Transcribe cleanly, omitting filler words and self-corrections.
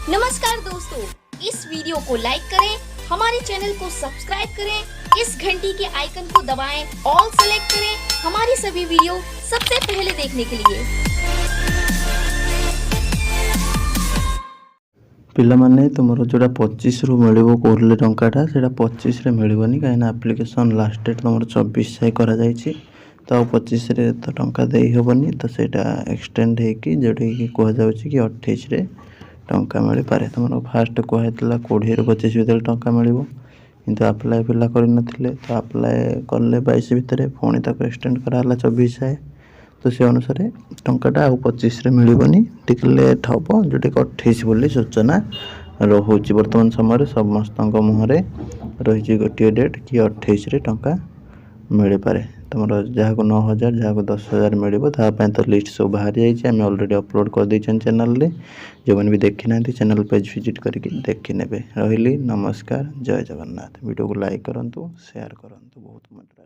नमस्कार दोस्तों, इस वीडियो को लाइक करें, हमारे चैनल को सब्सक्राइब करें, इस घंटी के आइकन को दबाएं, ऑल सेलेक्ट करें हमारी सभी वीडियो सबसे पहले देखने के लिए। पिलामाने तुमर जोड़ा 25 रु मिलिबो कोहले टंकाटा सेटा 25 रे मिलिबनी काहे ना एप्लीकेशन लास्ट डेट तुमर 24 जाय करा जायछि तो 25 रे तो टंका देई हेबनी तो सेटा एक्सटेंड हे कि जोडी कि कोहा जाउछि कि 28 रे टंका मिली पारे। तुमर फास्ट कोहा हेतला 20 रे 25 भितर टंका मिलिबो किंतु अप्लाई पिला करि नथिले तो अप्लाई करले 22 भितर पुणी ताको एक्सटेंड करा हला 24 जाय तो से अनुसार टंकाटा आ 25 रे मिलिबनी टिके लेट हबो जोटे 28 बोली सूचना रोचे। वर्तमान समय समस्त मुहरे रही गोटे डेट कि 28 रे टंका मिल पारे। तुम जहाँ को 9000 जहाँ को 10000 मिल तो लिस्ट सब बाहर जाइए ऑलरेडी अपलोड कर दी चैनल रे जो मैंने भी देखी ना चैनल पेज विजिट करके देखी ने। रही नमस्कार, जय जगन्नाथ। वीडियो को लाइक करूँ, शेयर करूँ बहुत मात्रा।